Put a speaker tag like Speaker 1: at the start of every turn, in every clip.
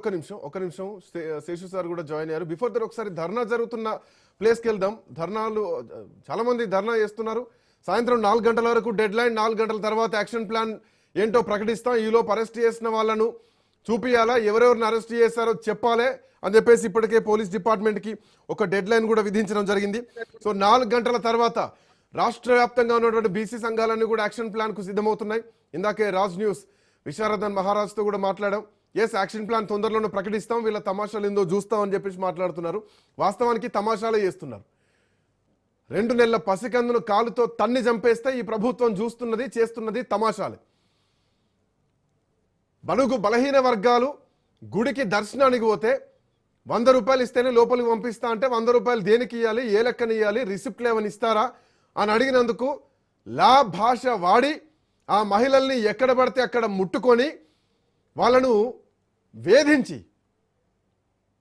Speaker 1: ఒక నిమిషం శేషు సార్ కూడా జాయిన్ అయ్యారు. బిఫోర్ దట్ ఒకసారి ధర్నా జరుగుతున్న ప్లేస్కి వెళ్దాం. ధర్నాలు చాలా మంది ధర్నా చేస్తున్నారు. సాయంత్రం 4 గంటల వరకు డెడ్ లైన్. 4 గంటల తర్వాత యాక్షన్ ప్లాన్ ఏంటో ప్రకటిస్తాం. ఈలోపు అరెస్ట్ చేసిన వాళ్ళను చూపియాలా, ఎవరెవరిని అరెస్ట్ చేశారో చెప్పాలి అని చెప్పేసి ఇప్పటికే పోలీస్ డిపార్ట్మెంట్కి ఒక డెడ్ లైన్ కూడా విధించడం జరిగింది. సో 4 గంటల తర్వాత రాష్ట్ర వ్యాప్తంగా ఉన్నటువంటి బీసీ సంఘాలన్నీ కూడా యాక్షన్ ప్లాన్కు సిద్ధమవుతున్నాయి. ఇందాకే రాజ్ న్యూస్ విశారదన్ మహారాజ్తో కూడా మాట్లాడాం. ఎస్, యాక్షన్ ప్లాన్ తొందరలోనే ప్రకటిస్తాం, వీళ్ళ తమాషాలు ఏందో చూస్తాం అని చెప్పేసి మాట్లాడుతున్నారు. వాస్తవానికి తమాషాలే చేస్తున్నారు. 2 నెలల పసికందును కాలుతో తన్ని చంపేస్తే ఈ ప్రభుత్వం చేస్తున్నది తమాషాలే. బడుగు బలహీన వర్గాలు గుడికి దర్శనానికి పోతే 100 రూపాయలు ఇస్తేనే లోపలికి పంపిస్తా అంటే 100 రూపాయలు దేనికి ఇవ్వాలి, ఏ లెక్కన ఇవ్వాలి, రిసిప్ట్లు ఏమని ఇస్తారా అని అడిగినందుకు లా భాష వాడి ఆ మహిళల్ని ఎక్కడ పడితే అక్కడ ముట్టుకొని వాళ్ళను వేధించి,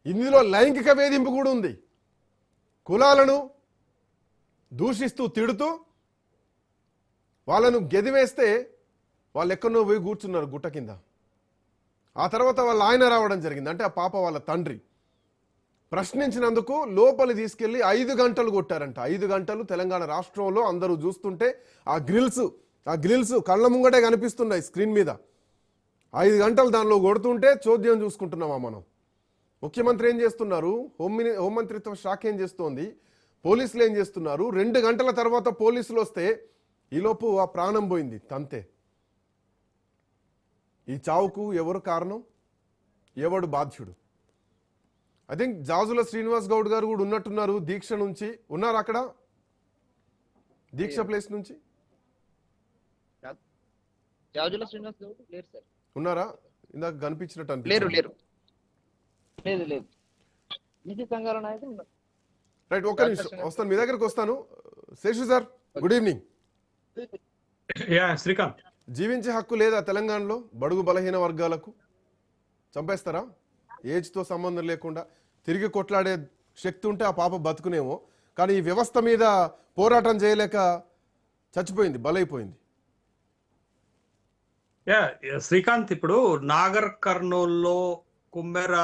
Speaker 1: ఇందులో లైంగిక వేధింపు కూడా ఉంది, కులాలను దూషిస్తూ తిడుతూ వాళ్ళను గెదివేస్తే వాళ్ళు ఎక్కడో పోయి కూర్చున్నారు గుట్ట కింద. ఆ తర్వాత వాళ్ళ ఆయన రావడం జరిగింది. అంటే ఆ పాప వాళ్ళ తండ్రి ప్రశ్నించినందుకు లోపలి తీసుకెళ్లి 5 గంటలు కొట్టారంట. 5 గంటలు తెలంగాణ రాష్ట్రంలో అందరూ చూస్తుంటే ఆ గ్రిల్స్ కళ్ళ ముంగటే కనిపిస్తున్నాయి స్క్రీన్ మీద. 5 గంటలు దానిలో కొడుతుంటే చోద్యం చూసుకుంటున్నామా మనం. ముఖ్యమంత్రి ఏం చేస్తున్నారు, హోంమంత్రిత్వ శాఖ ఏం చేస్తోంది, పోలీసులు ఏం చేస్తున్నారు. 2 గంటల తర్వాత పోలీసులు వస్తే ఈలోపు ఆ ప్రాణం పోయింది తంతే. ఈ చావుకు ఎవరు కారణం, ఎవడు బాధ్యుడు? ఐ థింక్ జాజుల శ్రీనివాస్ గౌడ్ గారు కూడా ఉన్నట్టున్నారు. దీక్ష నుంచి ఉన్నారు అక్కడ, దీక్ష ప్లేస్ నుంచి ఉన్నారా? ఇందాక కనిపించినట్టు అనిపించారు. రైట్, ఒక్క నిమిషం వస్తాను, మీ దగ్గరకు వస్తాను. Seshu sir, good evening.
Speaker 2: Srikanth,
Speaker 1: జీవించే హక్కు లేదా తెలంగాణలో బడుగు బలహీన వర్గాలకు? చంపేస్తారా? ఏజ్తో సంబంధం లేకుండా తిరిగి కొట్లాడే శక్తి ఉంటే ఆ పాప బతుకునేమో, కానీ ఈ వ్యవస్థ మీద పోరాటం చేయలేక చచ్చిపోయింది, బలైపోయింది.
Speaker 2: శ్రీకాంత్, ఇప్పుడు నాగర్ కర్నూల్లో కుమ్మెర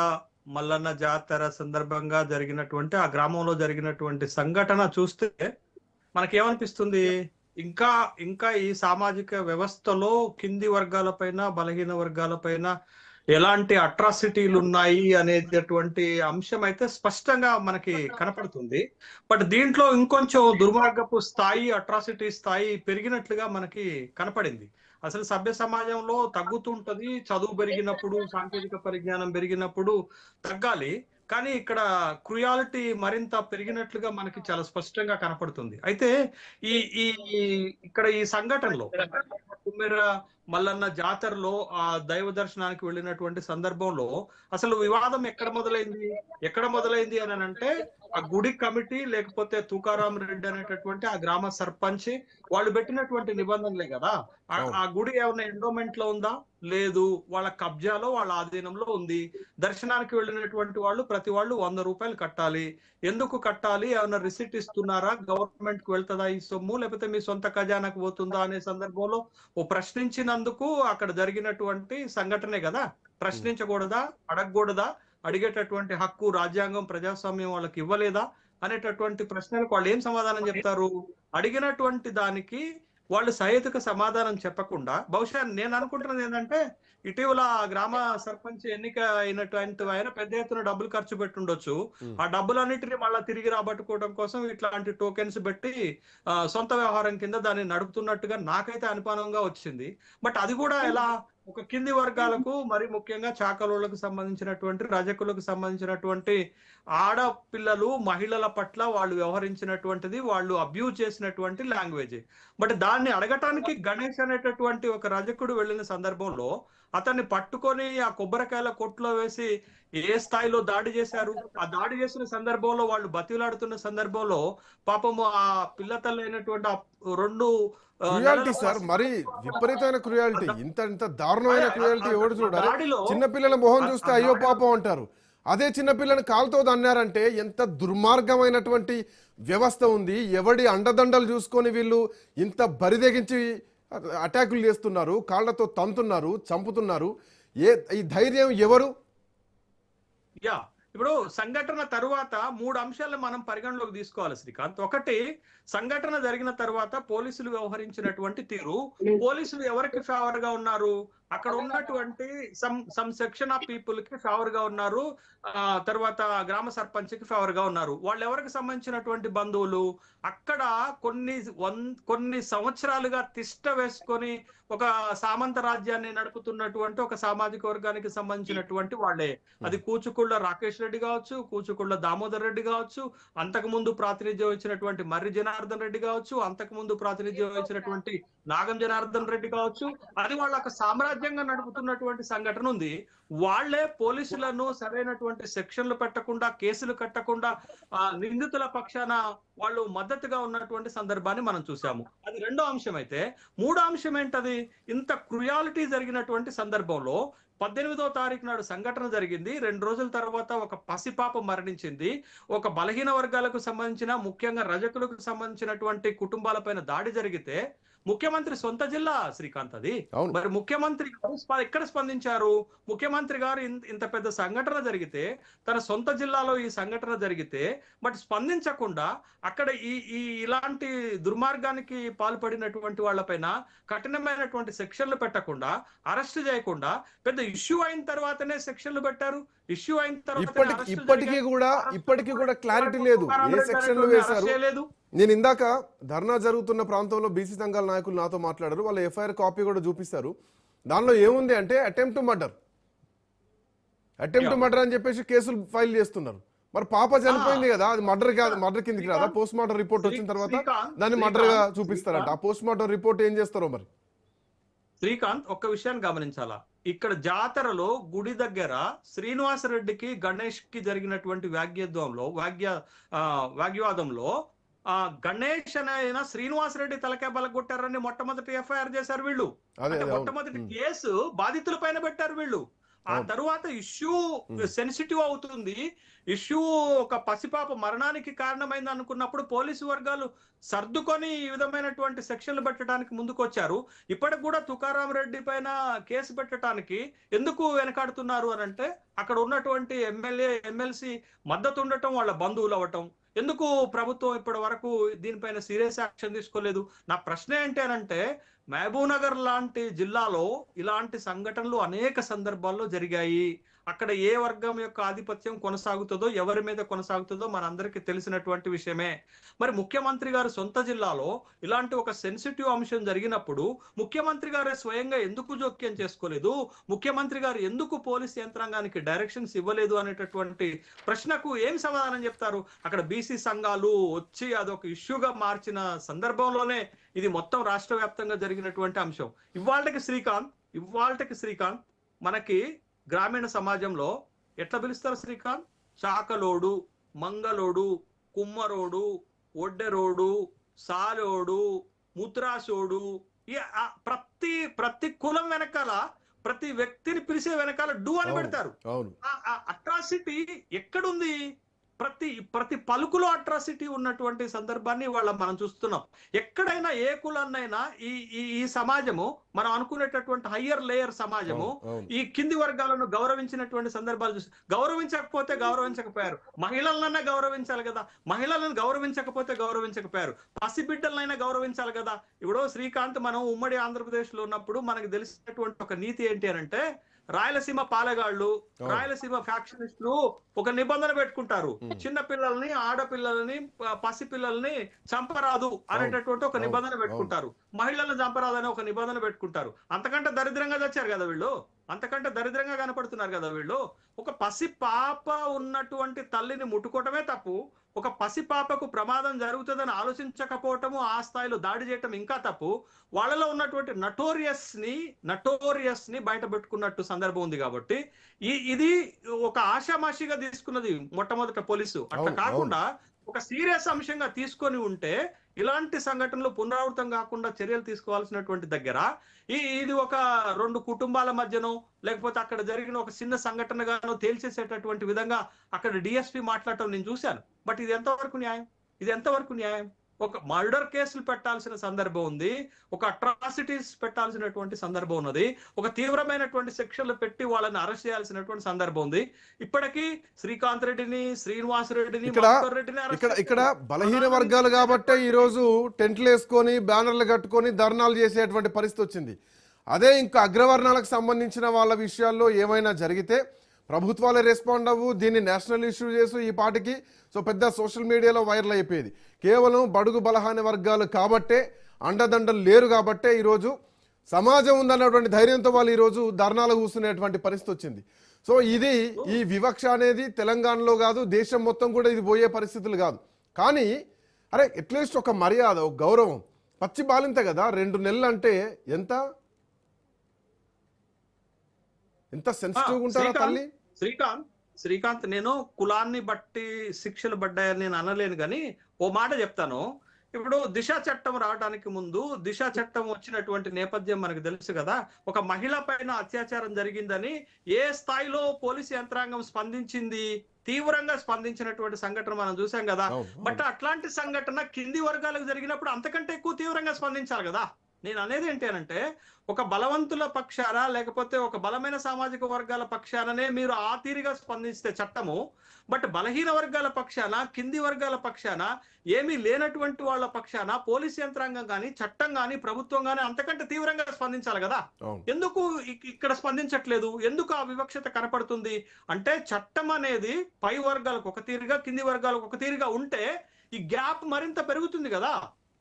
Speaker 2: మల్లన్న జాతర సందర్భంగా జరిగినటువంటి ఆ గ్రామంలో జరిగినటువంటి సంఘటన చూస్తే మనకేమనిపిస్తుంది? ఇంకా ఈ సామాజిక వ్యవస్థలో కింది వర్గాలపైన, బలహీన వర్గాలపైన ఎలాంటి అట్రాసిటీలు ఉన్నాయి అనేటటువంటి అంశం అయితే స్పష్టంగా మనకి కనపడుతుంది. బట్ దీంట్లో ఇంకొంచెం దుర్మార్గపు స్థాయి, అట్రాసిటీ స్థాయి పెరిగినట్లుగా మనకి కనపడింది. అసలు సభ్య సమాజంలో తగ్గుతుంటది, చదువు పెరిగినప్పుడు, సాంకేతిక పరిజ్ఞానం పెరిగినప్పుడు తగ్గాలి. కానీ ఇక్కడ క్రుయాలిటీ మరింత పెరిగినట్లుగా మనకి చాలా స్పష్టంగా కనపడుతుంది. అయితే ఈ ఈ ఇక్కడ ఈ సంఘటనలో కుమ్మెర మల్లన్న జాతరలో ఆ దైవ దర్శనానికి వెళ్ళినటువంటి సందర్భంలో అసలు వివాదం ఎక్కడ మొదలైంది అని అంటే, ఆ గుడి కమిటీ లేకపోతే తుకారాం రెడ్డి అనేటటువంటి ఆ గ్రామ సర్పంచ్ వాళ్ళు పెట్టినటువంటి నిబంధనలే కదా. ఆ గుడి ఏమైనా ఎండోమెంట్ లో ఉందా? లేదు, వాళ్ళ కబ్జాలో, వాళ్ళ ఆధీనంలో ఉంది. దర్శనానికి వెళ్ళినటువంటి వాళ్ళు ప్రతి వాళ్ళు 100 రూపాయలు కట్టాలి. ఎందుకు కట్టాలి? ఏమైనా రిసిట్ ఇస్తున్నారా? గవర్నమెంట్ కు వెళ్తుందా ఈ సొమ్ము, లేకపోతే మీ సొంత ఖజానాకు పోతుందా అనే సందర్భంలో ప్రశ్నించినందుకు అక్కడ జరిగినటువంటి సంఘటనే కదా. ప్రశ్నించకూడదా, అడగకూడదా, అడిగేటటువంటి హక్కు రాజ్యాంగం, ప్రజాస్వామ్యం వాళ్ళకి ఇవ్వలేదా అనేటటువంటి ప్రశ్నలకు వాళ్ళు ఏం సమాధానం చెప్తారు? అడిగినటువంటి దానికి వాళ్ళు సహేతుక సమాధానం చెప్పకుండా, బహుశా నేను అనుకుంటున్నది ఏంటంటే, ఇటీవల గ్రామ సర్పంచ్ ఎన్నిక అయినటువంటి ఆయన పెద్ద ఎత్తున డబ్బులు ఖర్చు పెట్టుండొచ్చు. ఆ డబ్బులన్నిటిని మళ్ళీ తిరిగి రాబట్టుకోవడం కోసం ఇట్లాంటి టోకెన్స్ పెట్టి సొంత వ్యవహారం కింద దాన్ని నడుపుతున్నట్టుగా నాకైతే అనుమానంగా వచ్చింది. బట్ అది కూడా ఎలా ఒక కింది వర్గాలకు, మరి ముఖ్యంగా చాకలోళ్ళకు సంబంధించినటువంటి, రజకులకు సంబంధించినటువంటి ఆడపిల్లలు, మహిళల పట్ల వాళ్ళు వ్యవహరించినటువంటిది, వాళ్ళు అబ్యూజ్ చేసినటువంటి లాంగ్వేజ్. బట్ దాన్ని అడగటానికి గణేష్ అనేటటువంటి ఒక రజకుడు వెళ్ళిన సందర్భంలో అతన్ని పట్టుకొని ఆ కొబ్బరికాయల కొట్లో వేసి ఏ స్థాయిలో దాడి చేశారు. ఆ దాడి చేసిన సందర్భంలో వాళ్ళు బతిలాడుతున్న సందర్భంలో పాపము ఆ పిల్లతల్లి అయినటువంటి 2
Speaker 1: క్రుయాలిటీ సార్, మరి విపరీతమైన క్రుయాలిటీ. ఇంత దారుణమైన క్రుయాలిటీ ఎవడు చూడాలి? చిన్నపిల్లల మొహం చూస్తే అయ్యో పాపం అంటారు. అదే చిన్నపిల్లని కాలుతో అన్నారంటే ఎంత దుర్మార్గమైనటువంటి వ్యవస్థ ఉంది. ఎవడి అండదండలు చూసుకొని వీళ్ళు ఇంత బరిదెగించి అటాకులు చేస్తున్నారు, కాళ్లతో తంతున్నారు, చంపుతున్నారు. ఈ ధైర్యం ఎవరు?
Speaker 2: యా, ఇప్పుడు సంఘటన తరువాత 3 అంశాలను మనం పరిగణలోకి తీసుకోవాలి శ్రీకాంత్. ఒకటి, సంఘటన జరిగిన తర్వాత పోలీసులు వ్యవహరించినటువంటి తీరు. పోలీసులు ఎవరికి ఫేవర్ గా ఉన్నారు? అక్కడ ఉన్నటువంటి సమ్ సెక్షన్ ఆఫ్ పీపుల్ కి ఫేవర్ గా ఉన్నారు. తర్వాత గ్రామ సర్పంచ్ కి ఫేవర్ గా ఉన్నారు. వాళ్ళు ఎవరికి సంబంధించినటువంటి బంధువులు? అక్కడ కొన్ని సంవత్సరాలుగా తిష్ట వేసుకొని ఒక సామంత రాజ్యాన్ని నడుపుతున్నటువంటి ఒక సామాజిక వర్గానికి సంబంధించినటువంటి వాళ్ళే. అది కూచుకుళ్ళ రాకేష్ రెడ్డి కావచ్చు, కూచుకుళ్ళ దామోదర్ రెడ్డి కావచ్చు, అంతకు ముందు ప్రాతినిధ్యం ఇచ్చినటువంటి మర్రి జనార్దన్ రెడ్డి కావచ్చు, అంతకు ముందు ప్రాతినిధ్యం ఇచ్చినటువంటి నాగం జనార్దన్ రెడ్డి కావచ్చు. అది వాళ్ళ ఒక సామ్రాజ్యంగా నడుపుతున్నటువంటి సంఘటన ఉంది. వాళ్లే పోలీసులను సరైనటువంటి సెక్షన్లు పెట్టకుండా, కేసులు కట్టకుండా నిందితుల పక్షాన వాళ్ళు మద్దతుగా ఉన్నటువంటి సందర్భాన్ని మనం చూసాము. అది రెండో అంశం. అయితే మూడో అంశం ఏంటది? ఇంత క్రుయాలిటీ జరిగినటువంటి సందర్భంలో 18వ తారీఖు నాడు సంఘటన జరిగింది. 2 రోజుల తర్వాత ఒక పసిపాప మరణించింది. ఒక బలహీన వర్గాలకు సంబంధించిన, ముఖ్యంగా రజకులకు సంబంధించినటువంటి కుటుంబాలపైన దాడి జరిగితే ముఖ్యమంత్రి సొంత జిల్లా శ్రీకాంత్ అది. మరి ముఖ్యమంత్రి ఎక్కడ స్పందించారు? ముఖ్యమంత్రి గారు ఇంత పెద్ద సంఘటన జరిగితే, తన సొంత జిల్లాలో ఈ సంఘటన జరిగితే బట్ స్పందించకుండా అక్కడ ఇలాంటి దుర్మార్గానికి పాల్పడినటువంటి వాళ్ళపైన కఠినమైనటువంటి సెక్షన్లు పెట్టకుండా, అరెస్ట్ చేయకుండా, పెద్ద ఇష్యూ అయిన తర్వాతనే సెక్షన్లు పెట్టారు. ఇష్యూ అయిన తర్వాత
Speaker 1: ఇప్పటికీ కూడా క్లారిటీ లేదు ఏ సెక్షన్లు వేశారు. నేను ఇందాక ధర్నా జరుగుతున్న ప్రాంతంలో బీసీ సంఘాల నాయకులు నాతో మాట్లాడారు. వాళ్ళ ఎఫ్ఐఆర్ కాపీ కూడా చూపిస్తారు. దానిలో ఏముంది అంటే అటెంప్ట్ టు మర్డర్ అని చెప్పేసి కేసులు ఫైల్ చేస్తున్నారు. మరి పాప చనిపోయింది కదా, అది మర్డర్ కాదు, మర్డర్ కిందకి రాదా? పోస్ట్ మార్టం రిపోర్ట్ వచ్చిన తర్వాత దాన్ని మర్డర్ గా చూపిస్తారంట. ఆ పోస్ట్ మార్టం రిపోర్ట్ ఏం చేస్తారో మరి.
Speaker 2: శ్రీకాంత్, ఒక్క విషయాన్ని గమనించాలా. ఇక్కడ జాతరలో గుడి దగ్గర శ్రీనివాసరెడ్డికి గణేష్ కి జరిగినటువంటి వాగ్వాదంలో గణేష్ అయినా శ్రీనివాసరెడ్డి తలకాయ బలగొట్టారని మొట్టమొదటి ఎఫ్ఐఆర్ చేశారు వీళ్ళు. మొట్టమొదటి కేసు బాధితుల పైన పెట్టారు వీళ్ళు. ఆ తరువాత ఇష్యూ సెన్సిటివ్ అవుతుంది, ఇష్యూ ఒక పసిపాప మరణానికి కారణమైంది అనుకున్నప్పుడు పోలీసు వర్గాలు సర్దుకొని ఈ విధమైనటువంటి సెక్షన్లు పెట్టడానికి ముందుకొచ్చారు. ఇప్పటికి కూడా తుకారాం రెడ్డి పైన కేసు పెట్టడానికి ఎందుకు వెనకాడుతున్నారు అని అంటే, అక్కడ ఉన్నటువంటి ఎమ్మెల్సీ మద్దతు ఉండటం, వాళ్ళ బంధువులు అవ్వటం. ఎందుకు ప్రభుత్వం ఇప్పటి వరకు దీనిపైన సీరియస్ యాక్షన్ తీసుకోలేదు? నా ప్రశ్న ఏంటి అనంటే, మహబూబ్ నగర్ లాంటి జిల్లాలో ఇలాంటి సంఘటనలు అనేక సందర్భాల్లో జరిగాయి. అక్కడ ఏ వర్గం యొక్క ఆధిపత్యం కొనసాగుతుందో, ఎవరి మీద కొనసాగుతుందో మనందరికీ తెలిసినటువంటి విషయమే. మరి ముఖ్యమంత్రి గారు సొంత జిల్లాలో ఇలాంటి ఒక సెన్సిటివ్ అంశం జరిగినప్పుడు ముఖ్యమంత్రి గారే స్వయంగా ఎందుకు జోక్యం చేసుకోలేదు? ముఖ్యమంత్రి గారు ఎందుకు పోలీస్ యంత్రాంగానికి డైరెక్షన్స్ ఇవ్వలేదు అనేటటువంటి ప్రశ్నకు ఏం సమాధానం చెప్తారు? అక్కడ బీసీ సంఘాలు వచ్చి అదొక ఇష్యూగా మార్చిన సందర్భంలోనే ఇది మొత్తం రాష్ట్ర వ్యాప్తంగా జరిగినటువంటి అంశం. ఇవాళకి శ్రీకాంత్ మనకి గ్రామీణ సమాజంలో ఎట్లా పిలుస్తారు శ్రీకాంత్? చాకలోడు, మంగలోడు, కుమ్మరోడు, ఒడ్డెరోడు, సాలోడు, ముత్రాసోడు, ప్రతి కులం వెనకాల, ప్రతి వ్యక్తిని పిలిచే వెనకాల డు అని పెడతారు. అట్రాసిటీ ఎక్కడుంది? ప్రతి పలుకులో అట్రాసిటీ ఉన్నటువంటి సందర్భాన్ని వాళ్ళ మనం చూస్తున్నాం. ఎక్కడైనా ఏ కులాన్నైనా ఈ సమాజము, మనం అనుకునేటటువంటి హయ్యర్ లేయర్ సమాజము ఈ కింది వర్గాలను గౌరవించినటువంటి సందర్భాలు చూసి, గౌరవించకపోయారు. మహిళలనైనా గౌరవించాలి కదా, మహిళలను గౌరవించకపోయారు. పసిబిడ్డలనైనా గౌరవించాలి కదా. ఇప్పుడు శ్రీకాంత్, మనం ఉమ్మడి ఆంధ్రప్రదేశ్ లో ఉన్నప్పుడు మనకు తెలిసినటువంటి ఒక నీతి ఏంటి అనంటే, రాయలసీమ పాలెగాళ్ళు, రాయలసీమ ఫ్యాక్షనిస్టులు ఒక నిబంధన పెట్టుకుంటారు. చిన్న పిల్లల్ని, ఆడపిల్లల్ని, పసిపిల్లల్ని చంపరాదు అనేటటువంటి ఒక నిబంధన పెట్టుకుంటారు. మహిళలను చంపరాదు అనే ఒక నిబంధన పెట్టుకుంటారు. అంతకంటే దరిద్రంగా చచ్చారు కదా వీళ్ళు, అంతకంటే దరిద్రంగా కనపడుతున్నారు కదా వీళ్ళు. ఒక పసి పాప ఉన్నటువంటి తల్లిని ముట్టుకోవటమే తప్పు. ఒక పసి పాపకు ప్రమాదం జరుగుతుందని ఆలోచించకపోవటము, ఆ స్థాయిలో దాడి చేయటం ఇంకా తప్పు. వాళ్ళలో ఉన్నటువంటి నటోరియస్ ని బయట పెట్టుకున్నట్టు సందర్భం ఉంది. కాబట్టి ఇది ఒక ఆషామాషిగా తీసుకున్నది మొట్టమొదట పోలీసు. అట్లా కాకుండా ఒక సీరియస్ అంశంగా తీసుకొని ఉంటే ఇలాంటి సంఘటనలు పునరావృతం కాకుండా చర్యలు తీసుకోవాల్సినటువంటి దగ్గర ఇది ఒక 2 కుటుంబాల మధ్యనో, లేకపోతే అక్కడ జరిగిన ఒక చిన్న సంఘటనగానో తేల్చేసేటటువంటి విధంగా అక్కడ డిఎస్పీ మాట్లాడటం నేను చూశాను. బట్ ఇది ఎంతవరకు న్యాయం? ఒక మర్డర్ కేసులు పెట్టాల్సిన సందర్భం ఉంది, ఒక అట్రాసిటీస్ పెట్టాల్సినటువంటి సందర్భం ఉన్నది, ఒక తీవ్రమైనటువంటి శిక్షలు పెట్టి వాళ్ళని అరెస్ట్ చేయాల్సినటువంటి సందర్భం ఉంది. ఇప్పటికీ శ్రీకాంత్ రెడ్డిని, శ్రీనివాస్ రెడ్డిని, మధుకర్ రెడ్డిని
Speaker 1: ఇక్కడ బలహీన వర్గాలు కాబట్టే ఈ రోజు టెంట్లు వేసుకొని బ్యానర్లు కట్టుకొని ధర్నాలు చేసేటువంటి పరిస్థితి వచ్చింది. అదే ఇంకా అగ్రవర్ణాలకు సంబంధించిన వాళ్ళ విషయాల్లో ఏమైనా జరిగితే ప్రభుత్వాలే రెస్పాండ్ అవ్వు, దీన్ని నేషనల్ ఇష్యూ చేసు ఈ పాటికి సో పెద్ద సోషల్ మీడియాలో వైరల్ అయిపోయేది. కేవలం బడుగు బలహీన వర్గాలు కాబట్టే, అండదండలు లేరు కాబట్టే ఈరోజు సమాజం ఉందన్నటువంటి ధైర్యంతో వాళ్ళు ఈరోజు ధర్నాలు కూర్చునేటువంటి పరిస్థితి వచ్చింది. సో ఈ వివక్ష అనేది తెలంగాణలో కాదు, దేశం మొత్తం కూడా ఇది పోయే పరిస్థితులు కాదు. కానీ అరే అట్లీస్ట్ ఒక మర్యాద, ఒక గౌరవం, పచ్చి బాలింత కదా 2 నెలలు అంటే ఎంత సెన్సిటివ్గా ఉంటారా తల్లి?
Speaker 2: శ్రీకాంత్ నేను కులాన్ని బట్టి శిక్షలు పడ్డాయని నేను అనలేను, కానీ ఓ మాట చెప్తాను. ఇప్పుడు దిశ చట్టం రావడానికి ముందు, దిశ చట్టం వచ్చినటువంటి నేపథ్యం మనకు తెలుసు కదా. ఒక మహిళ పైన అత్యాచారం జరిగిందని ఏ స్థాయిలో పోలీసు యంత్రాంగం స్పందించింది, తీవ్రంగా స్పందించినటువంటి సంఘటన మనం చూసాం కదా. బట్ అట్లాంటి సంఘటన కింది వర్గాలకు జరిగినప్పుడు అంతకంటే ఎక్కువ తీవ్రంగా స్పందించాలి కదా. నేను అనేది ఏంటి అనంటే, ఒక బలవంతుల పక్షాన లేకపోతే ఒక బలమైన సామాజిక వర్గాల పక్షాననే మీరు ఆ తీరుగా స్పందిస్తే చట్టము, బట్ బలహీన వర్గాల పక్షాన, కింది వర్గాల పక్షాన, ఏమీ లేనటువంటి వాళ్ళ పక్షాన పోలీస్ యంత్రాంగం కానీ, చట్టం కానీ, ప్రభుత్వం కానీ అంతకంటే తీవ్రంగా స్పందించాలి కదా. ఎందుకు ఇక్కడ స్పందించట్లేదు? ఎందుకు ఆ వివక్షత కనపడుతుంది అంటే, చట్టం అనేది పై వర్గాలకు ఒక తీరుగా, కింది వర్గాలకు ఒక తీరుగా ఉంటే ఈ గ్యాప్ మరింత పెరుగుతుంది కదా.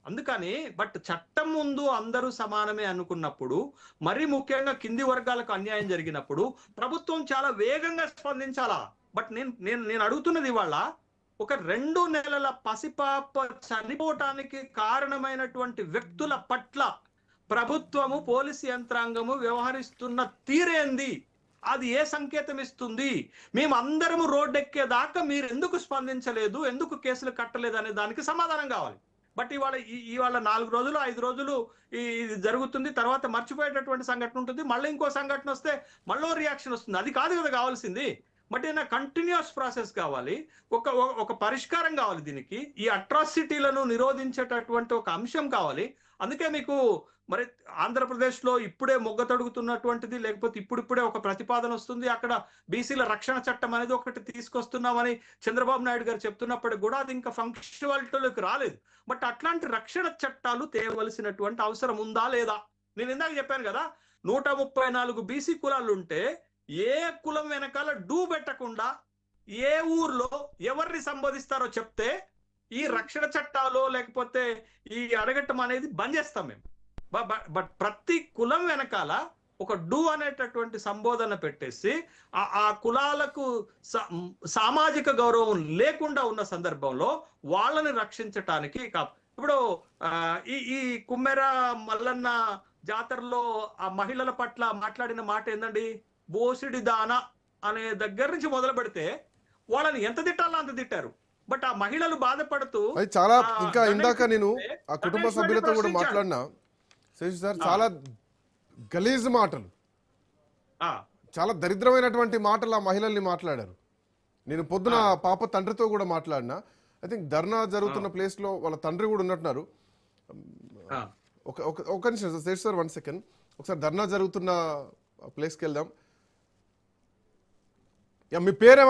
Speaker 2: అందుకని బట్ చట్టం ముందు అందరూ సమానమే అనుకున్నప్పుడు, మరీ ముఖ్యంగా కింది వర్గాలకు అన్యాయం జరిగినప్పుడు ప్రభుత్వం చాలా వేగంగా స్పందించాలా. బట్ నేను అడుగుతున్నది ఇవాళ, ఒక 2 నెలల పసిపాప చనిపోవటానికి కారణమైనటువంటి వ్యక్తుల పట్ల ప్రభుత్వము, పోలీసు యంత్రాంగము వ్యవహరిస్తున్న తీరేంది? అది ఏ సంకేతం ఇస్తుంది? మేమందరము రోడ్డెక్కేదాకా మీరు ఎందుకు స్పందించలేదు, ఎందుకు కేసులు కట్టలేదు అనే దానికి సమాధానం కావాలి. బట్ ఇవాళ 4 రోజులు 5 రోజులు ఇది జరుగుతుంది, తర్వాత మర్చిపోయేటటువంటి సంఘటన ఉంటుంది, మళ్ళీ ఇంకో సంఘటన వస్తే మళ్ళీ రియాక్షన్ వస్తుంది. అది కాదు కదా కావాల్సింది. బట్ ఏదైనా కంటిన్యూస్ ప్రాసెస్ కావాలి, ఒక పరిష్కారం కావాలి దీనికి. ఈ అట్రాసిటీలను నిరోధించేటటువంటి ఒక అంశం కావాలి. అందుకే మీకు మరి ఆంధ్రప్రదేశ్ లో ఇప్పుడే మొగ్గ తొడుగుతున్నటువంటిది, లేకపోతే ఇప్పుడిప్పుడే ఒక ప్రతిపాదన వస్తుంది. అక్కడ బీసీల రక్షణ చట్టం అనేది ఒకటి తీసుకొస్తున్నామని చంద్రబాబు నాయుడు గారు చెప్తున్నప్పటికి కూడా అది ఇంకా ఫంక్షనాలిటీలోకి రాలేదు. బట్ అట్లాంటి రక్షణ చట్టాలు తేవలసినటువంటి అవసరం ఉందా లేదా? నేను ఇందాక చెప్పాను కదా, 134 బీసీ కులాలు ఉంటే ఏ కులం వెనకాల డూ పెట్టకుండా ఏ ఊర్లో ఎవరిని సంబోధిస్తారో చెప్తే ఈ రక్షణ చట్టాలు లేకపోతే ఈ అడగటం అనేది బంద్ చేస్తాం మేము. బట్ ప్రతి కులం వెనకాల ఒక డూ అనేటటువంటి సంబోధన పెట్టేసి ఆ కులాలకు సామాజిక గౌరవం లేకుండా ఉన్న సందర్భంలో వాళ్ళని రక్షించటానికి ఇప్పుడు ఈ కుమ్మెర మల్లన్న జాతరలో ఆ మహిళల పట్ల మాట్లాడిన మాట ఏందండి? బోసిడి దాన అనే దగ్గర నుంచి మొదలు పెడితే వాళ్ళని ఎంత తిట్టాలో అంత తిట్టారు. బట్ ఆ మహిళలు బాధపడుతూ
Speaker 1: చాలా, ఇంకా ఇందాక నేను ఆ కుటుంబ సభ్యులతో కూడా మాట్లాడినా శేషు సార్, చాలా గలీజ్ మాటలు, చాలా దరిద్రమైనటువంటి మాటలు ఆ మహిళల్ని మాట్లాడారు. నేను పొద్దున పాప తండ్రితో కూడా మాట్లాడినా. ఐ థింక్ ధర్నా జరుగుతున్న ప్లేస్ లో వాళ్ళ తండ్రి కూడా ఉన్నట్టున్నారు. ఒక నిమిషం శేషు సార్, 1 సెకండ్. ఒకసారి ధర్నా జరుగుతున్న ప్లేస్కి వెళ్దాం. మీ పేరు